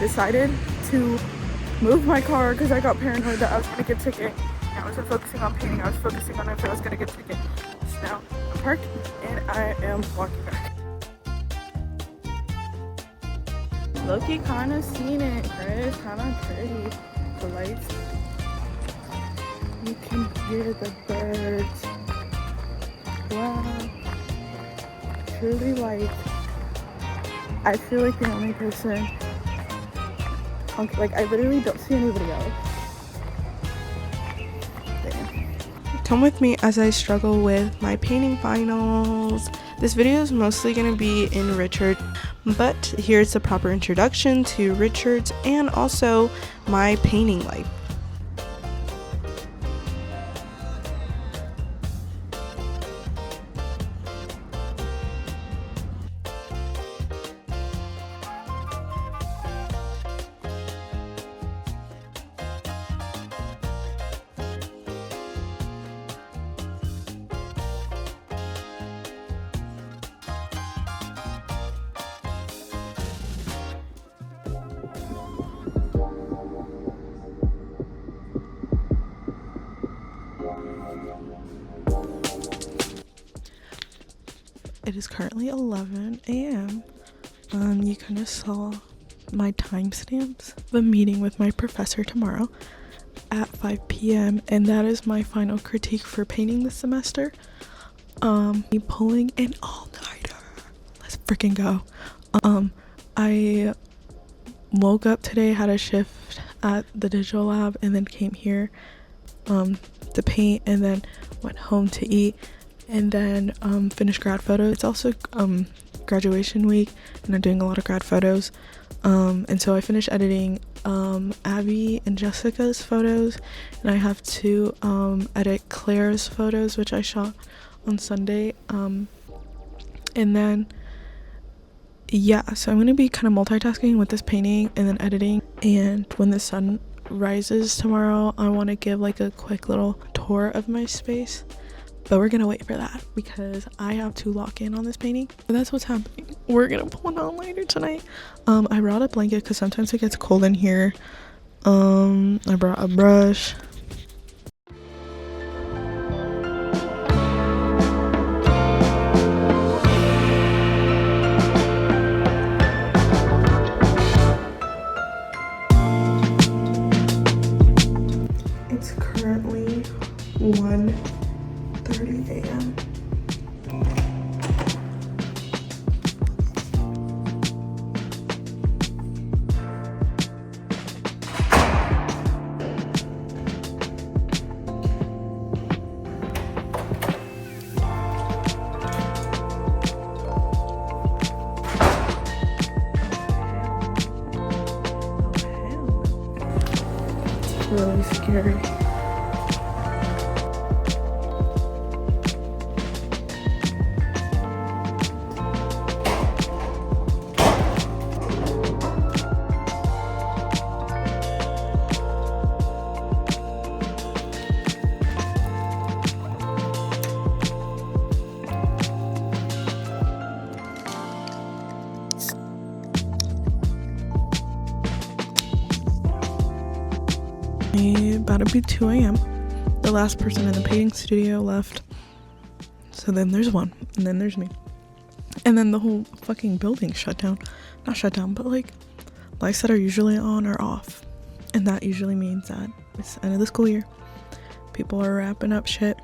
decided to move my car because I got paranoid that I was gonna get a ticket. I wasn't focusing on painting, I was focusing on if I was gonna get a ticket. So now I'm parked and I am walking back. Low-key kind of scenic, right? Kind of pretty. The lights. You can hear the birds. Wow. Truly like, I feel like the only person, like I literally don't see anybody else. Damn. Come with me as I struggle with my painting finals. This video is mostly going to be in Richard, but here's the proper introduction to Richards and also my painting life. It is currently 11 a.m. You kind of saw my timestamps. The meeting with my professor tomorrow at 5 p.m. and that is my final critique for painting this semester. Me pulling an all-nighter. Let's freaking go. I woke up today, had a shift at the digital lab, and then came here to paint, and then went home to eat, and then finished grad photos. It's also graduation week and I'm doing a lot of grad photos, and so I finished editing Abby and Jessica's photos, and I have to edit Claire's photos, which I shot on Sunday, and then yeah, so I'm gonna be kind of multitasking with this painting and then editing. And when the sun rises tomorrow, I want to give like a quick little tour of my space, but we're gonna wait for that because I have to lock in on this painting. But that's what's happening. We're gonna pull an all-nighter tonight. I brought a blanket because sometimes it gets cold in here. I brought a brush. It's currently 1:30 a.m. It's really scary. About to be 2 a.m. The last person in the painting studio left. So then there's one, and then there's me. And then the whole fucking building shut down. Not shut down, but like lights that are usually on are off. And that usually means that it's the end of the school year. People are wrapping up shit.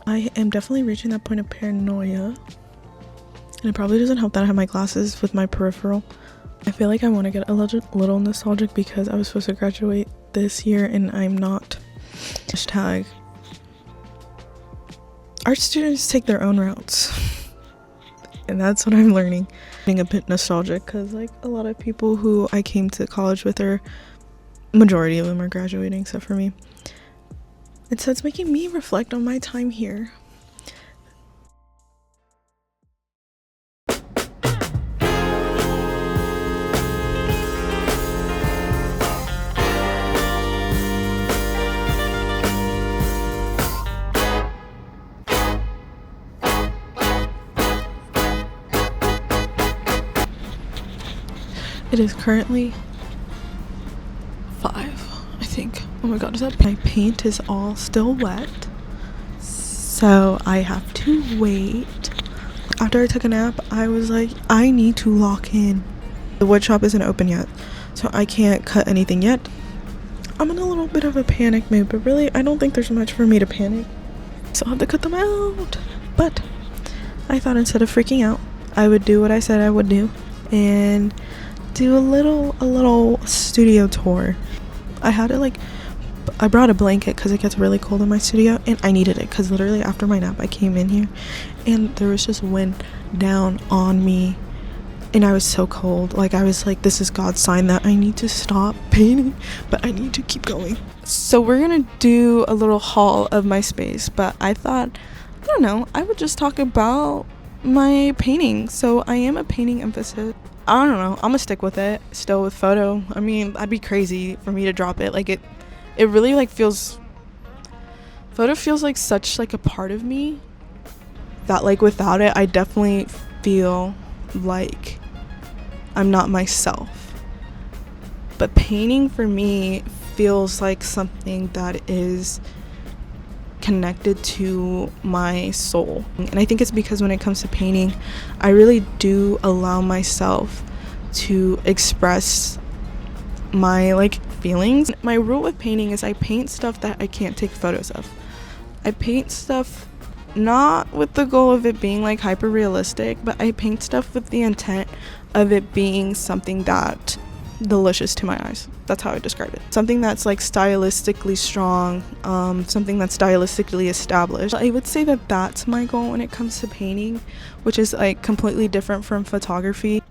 I am definitely reaching that point of paranoia. And it probably doesn't help that I have my glasses with my peripheral. I feel like I want to get a little nostalgic because I was supposed to graduate this year and I'm not. Hashtag art students take their own routes. And that's what I'm learning. Being a bit nostalgic because like a lot of people who I came to college with, are majority of them are graduating except for me. And so it's making me reflect on my time here. It is currently 5, I think. Oh my god, is that my paint is all still wet, so I have to wait. After I took a nap, I was like, I need to lock in. The wood shop isn't open yet, so I can't cut anything yet. I'm in a little bit of a panic mood, but really I don't think there's much for me to panic, so I'll have to cut them out. But I thought instead of freaking out, I would do what I said I would do and do a little studio tour. I brought a blanket because it gets really cold in my studio, and I needed it because literally after my nap I came in here and there was just wind down on me and I was so cold. Like, I was like, this is God's sign that I need to stop painting, but I need to keep going. So we're gonna do a little haul of my space, but I thought, I don't know, I would just talk about my painting. So I am a painting emphasis. I don't know, I'm gonna stick with it still with photo. I mean, that'd be crazy for me to drop it. Like, it really like photo feels like such like a part of me that like without it I definitely feel like I'm not myself. But painting for me feels like something that is connected to my soul. And I think it's because when it comes to painting, I really do allow myself to express my like feelings. My rule with painting is I paint stuff that I can't take photos of. I paint stuff not with the goal of it being like hyper realistic, but I paint stuff with the intent of it being something that delicious to my eyes. That's how I describe it. Something that's like stylistically strong, something that's stylistically established. I would say that that's my goal when it comes to painting, which is like completely different from photography.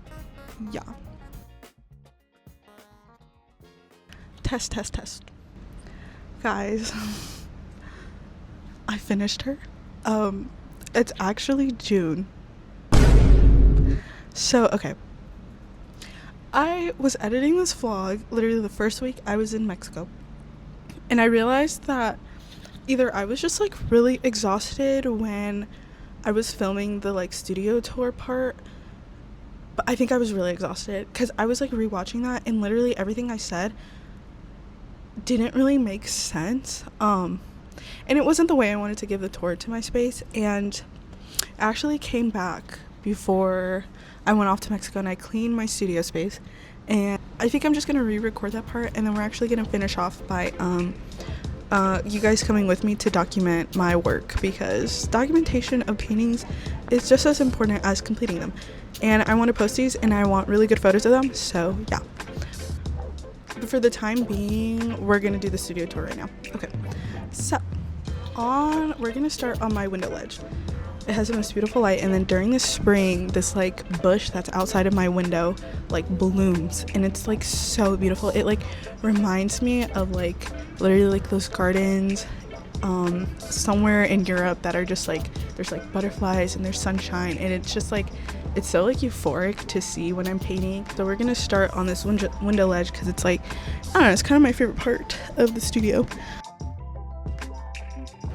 Yeah. Test. Guys, I finished her. It's actually June. So, okay. I was editing this vlog literally the first week I was in Mexico. And I realized that either I was just like really exhausted when I was filming the like studio tour part, but I think I was really exhausted because I was like rewatching that and literally everything I said didn't really make sense. And it wasn't the way I wanted to give the tour to my space. And I actually came back before I went off to Mexico and I cleaned my studio space, and I think I'm just gonna re-record that part, and then we're actually gonna finish off by you guys coming with me to document my work, because documentation of paintings is just as important as completing them, and I want to post these and I want really good photos of them. So yeah, but for the time being we're gonna do the studio tour right now. Okay, so we're gonna start on my window ledge. It has the most beautiful light, and then during the spring this like bush that's outside of my window like blooms, and it's like so beautiful. It like reminds me of like literally like those gardens somewhere in Europe that are just like there's like butterflies and there's sunshine, and it's just like it's so like euphoric to see when I'm painting. So we're gonna start on this window ledge because it's like, I don't know, it's kind of my favorite part of the studio.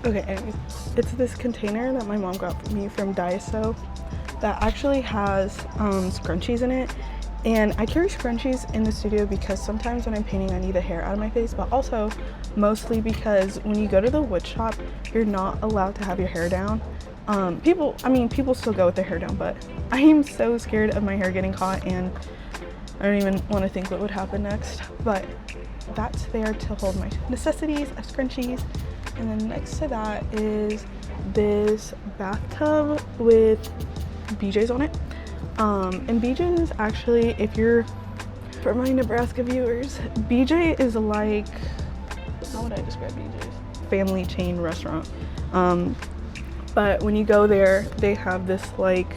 Okay, anyways, it's this container that my mom got me from Daiso that actually has scrunchies in it, and I carry scrunchies in the studio because sometimes when I'm painting I need the hair out of my face, but also mostly because when you go to the wood shop you're not allowed to have your hair down. People still go with their hair down, but I am so scared of my hair getting caught and I don't even want to think what would happen next. But that's there to hold my necessities of scrunchies. And then next to that is this bathtub with BJ's on it. And BJ's actually, if you're, for my Nebraska viewers, BJ is like, how would I describe BJ's? Family chain restaurant. But when you go there, they have this like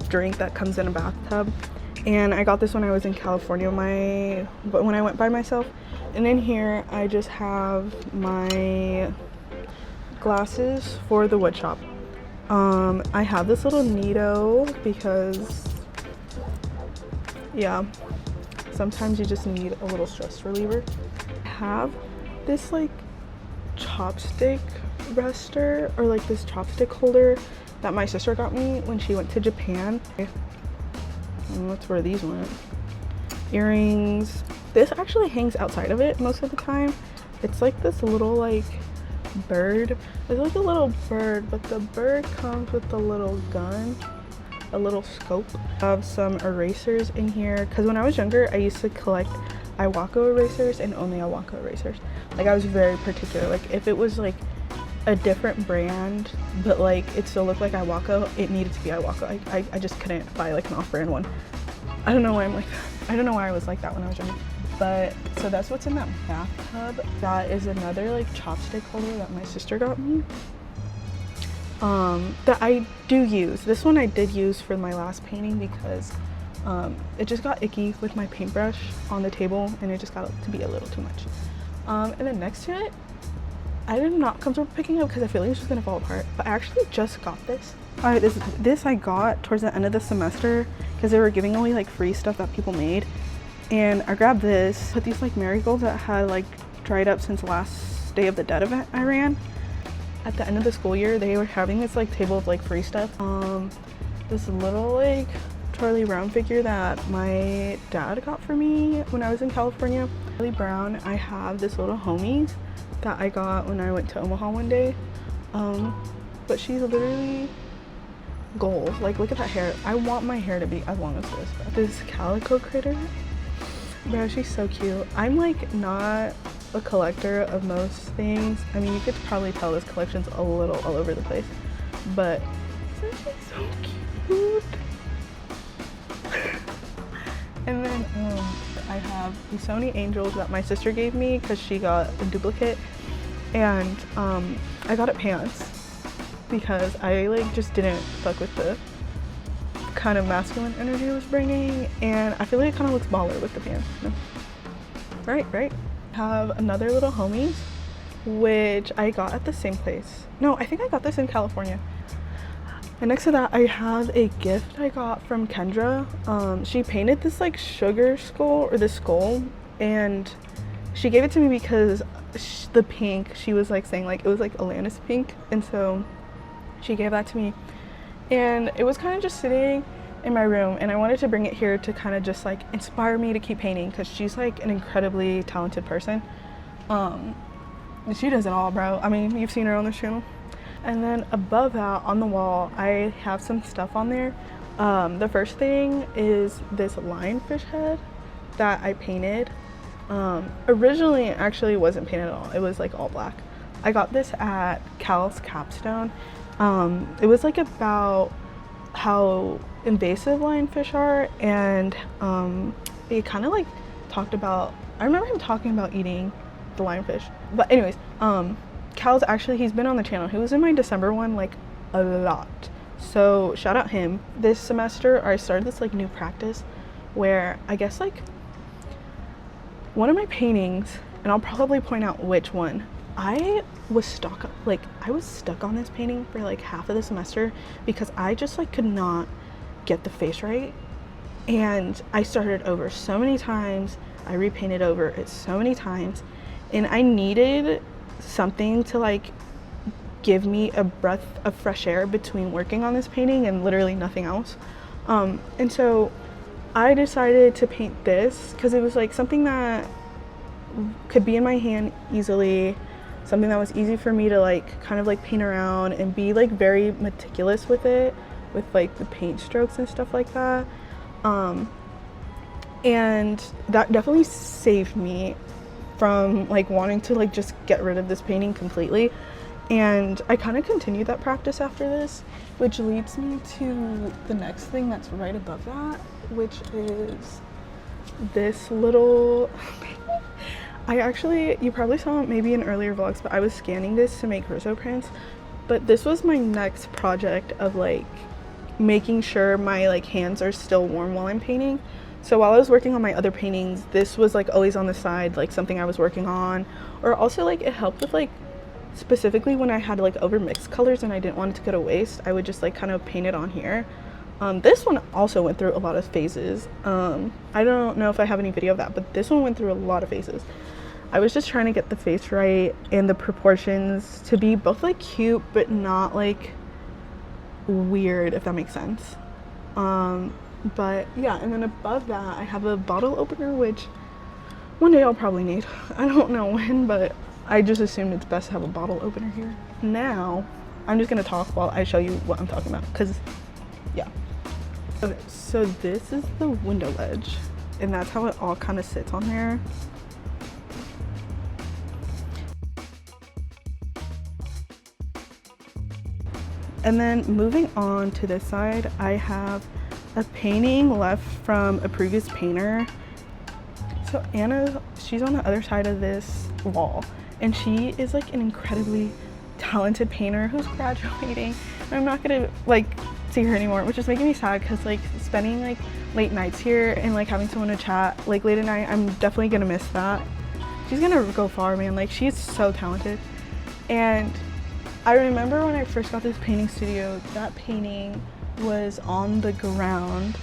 drink that comes in a bathtub. And I got this when I was in California, when I went by myself. And in here, I just have my glasses for the wood shop. I have this little Neato because, yeah, sometimes you just need a little stress reliever. I have this like chopstick rester, or like this chopstick holder that my sister got me when she went to Japan. I don't know, that's where these went. Earrings, This actually hangs outside of it most of the time. It's like this little like bird. It's like a little bird, but the bird comes with a little gun, a little scope. I have some erasers in here because when I was younger I used to collect Iwako erasers and only Iwako erasers. Like I was very particular. Like if it was like a different brand but like it still looked like Iwako, it needed to be Iwako. I just couldn't buy like an off-brand one. I don't know why I'm like that. I don't know why I was like that when I was younger. But so that's what's in that bathtub. That is another like chopstick holder that my sister got me. That I do use. This one I did use for my last painting because it just got icky with my paintbrush on the table and it just got to be a little too much. And then next to it, I am not comfortable picking up because I feel like it's just gonna fall apart. But I actually just got this. All right, this I got towards the end of the semester because they were giving away like free stuff that people made. And I grabbed this, put these like marigolds that had like dried up since last Day of the Dead event I ran. At the end of the school year, they were having this like table of like free stuff. This little like Charlie Brown figure that my dad got for me when I was in California. Charlie Brown, I have this little homie that I got when I went to Omaha one day. But she's literally gold. Like look at that hair. I want my hair to be as long as this. This calico critter. Bro, she's so cute. I'm like not a collector of most things. I mean, you could probably tell this collection's a little all over the place, but isn't she so cute? And then I have the Sony Angels that my sister gave me because she got a duplicate, and I got it pants because I like just didn't fuck with the kind of masculine energy it was bringing, and I feel like it kind of looks baller with the pants. No? Right. Have another little homies, which I got at the same place. No, I think I got this in California. And next to that, I have a gift I got from Kendra. She painted this like sugar skull, or this skull, and she gave it to me because the pink, she was like saying like it was like Alanis pink, and so she gave that to me. And it was kind of just sitting in my room, and I wanted to bring it here to kind of just like inspire me to keep painting because she's like an incredibly talented person. She does it all, bro. I mean, you've seen her on this channel. And then above that on the wall, I have some stuff on there. The first thing is this lionfish head that I painted. Originally, it actually wasn't painted at all. It was like all black. I got this at Cal's Capstone. It was like about how invasive lionfish are, and it kind of like talked about, I remember him talking about eating the lionfish. But anyways, Cal's actually, he's been on the channel. He was in my December one like a lot. So shout out him. This semester I started this like new practice where I guess like one of my paintings, and I'll probably point out which one, I was stuck on this painting for like half of the semester because I just like could not get the face right, and I started over so many times. I repainted over it so many times, and I needed something to like give me a breath of fresh air between working on this painting and literally nothing else. And so I decided to paint this because it was like something that could be in my hand easily, something that was easy for me to like kind of like paint around and be like very meticulous with it, with like the paint strokes and stuff like that. And that definitely saved me from like wanting to like just get rid of this painting completely. And I kind of continued that practice after this, which leads me to the next thing that's right above that, which is this little you probably saw it maybe in earlier vlogs, but I was scanning this to make Rizzo prints. But this was my next project of like making sure my like hands are still warm while I'm painting. So while I was working on my other paintings, this was like always on the side, like something I was working on. Or also like it helped with like specifically when I had like over mixed colors and I didn't want it to go to waste, I would just like kind of paint it on here. This one also went through a lot of phases. I don't know if I have any video of that, but this one went through a lot of phases. I was just trying to get the face right and the proportions to be both like cute but not like weird, if that makes sense. But yeah, and then above that I have a bottle opener, which one day I'll probably need. I don't know when, but I just assumed it's best to have a bottle opener here. Now, I'm just gonna talk while I show you what I'm talking about, because, yeah. Okay, so this is the window ledge, and that's how it all kind of sits on there. And then moving on to this side, I have a painting left from a previous painter. So Anna, she's on the other side of this wall, and she is like an incredibly talented painter who's graduating. And I'm not gonna like see her anymore, which is making me sad, because like spending like late nights here and like having someone to chat like late at night, I'm definitely gonna miss that. She's gonna go far, man. Like, she's so talented. And I remember when I first got this painting studio, that painting was on the ground,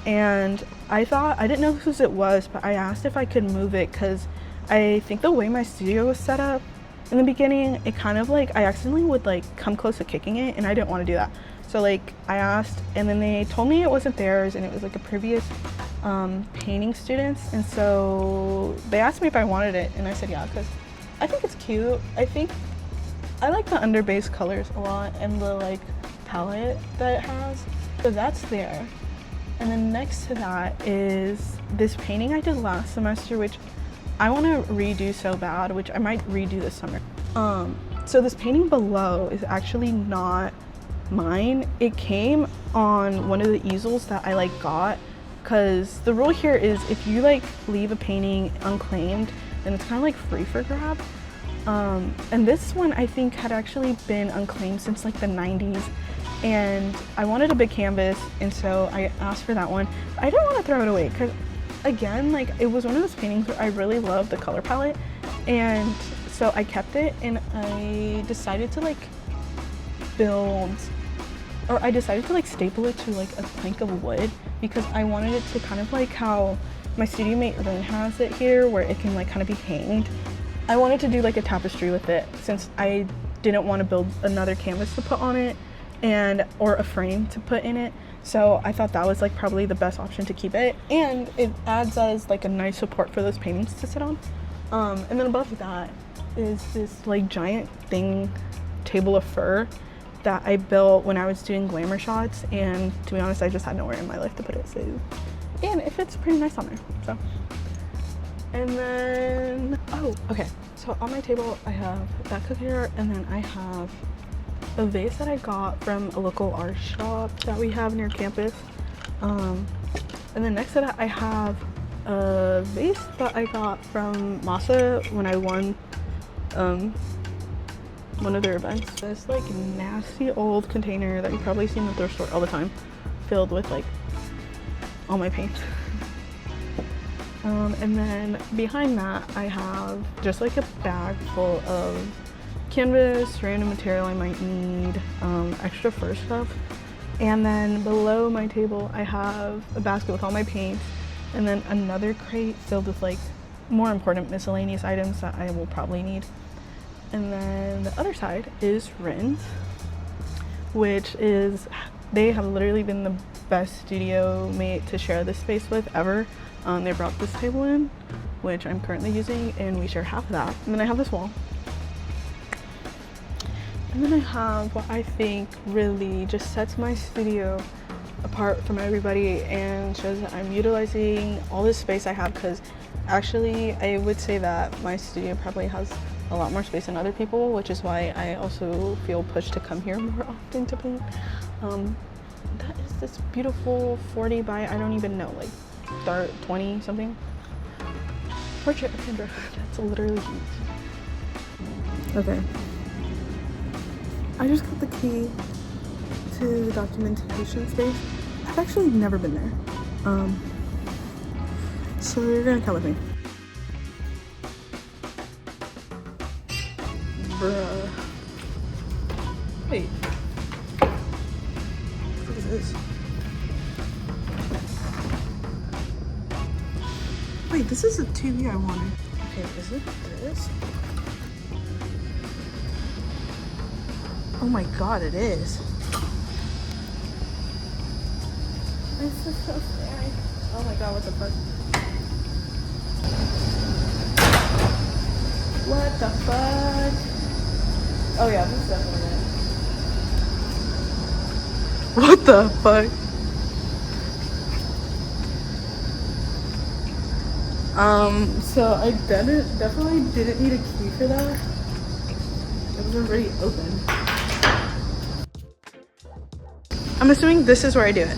and I didn't know whose it was, but I asked if I could move it, because I think the way my studio was set up in the beginning, it kind of like, I accidentally would like come close to kicking it, and I didn't want to do that. So like I asked, and then they told me it wasn't theirs, and it was like a previous painting student's, and so they asked me if I wanted it, and I said yeah, because I think it's cute. I like the under base colors a lot, and the like palette that it has. So that's there. And then next to that is this painting I did last semester, which I want to redo so bad, which I might redo this summer. So this painting below is actually not mine. It came on one of the easels that I like got, because the rule here is if you like leave a painting unclaimed, then it's kind of like free for grab. And this one I think had actually been unclaimed since like the 90s, and I wanted a big canvas, and so I asked for that one. I didn't want to throw it away, because again, like, it was one of those paintings where I really loved the color palette, and so I kept it, and I decided to like staple it to like a plank of wood, because I wanted it to kind of like how my studio mate Lynn has it here, where it can like kind of be hanged. I wanted to do like a tapestry with it, since I didn't want to build another canvas to put on it or a frame to put in it. So I thought that was like probably the best option to keep it, and it adds as like a nice support for those paintings to sit on. And then above that is this like giant table of fur that I built when I was doing glamour shots, and to be honest, I just had nowhere in my life to put it, so, and it fits pretty nice on there, so. And then, oh, okay, so on my table I have that cookie jar, and then I have a vase that I got from a local art shop that we have near campus. And then next to that I have a vase that I got from Masa when I won one of their events. This like nasty old container that you probably see in the thrift store all the time, filled with like all my paint. And then behind that I have just like a bag full of canvas, random material I might need, extra fur stuff. And then below my table I have a basket with all my paints, and then another crate filled with like more important miscellaneous items that I will probably need. And then the other side is Rin's, which is, they have literally been the best studio mate to share this space with ever. They brought this table in, which I'm currently using, and we share half of that. And then I have this wall. And then I have what I think really just sets my studio apart from everybody and shows that I'm utilizing all this space I have, because actually I would say that my studio probably has a lot more space than other people, which is why I also feel pushed to come here more often to paint. That is this beautiful 40 by, I don't even know, like 20 something portrait of Kendra. That's literally huge. Okay, I just got the key to the documentation space. I've actually never been there, so you're gonna come with me. Bruh. Wait. What is this? Wait, this is a TV I wanted. Okay, is it this? Oh my god, it is. This is so scary. Oh my god, what the fuck? What the fuck? Oh yeah, this is definitely it. What the fuck? So I definitely didn't need a key for that. It was already open. I'm assuming this is where I do it.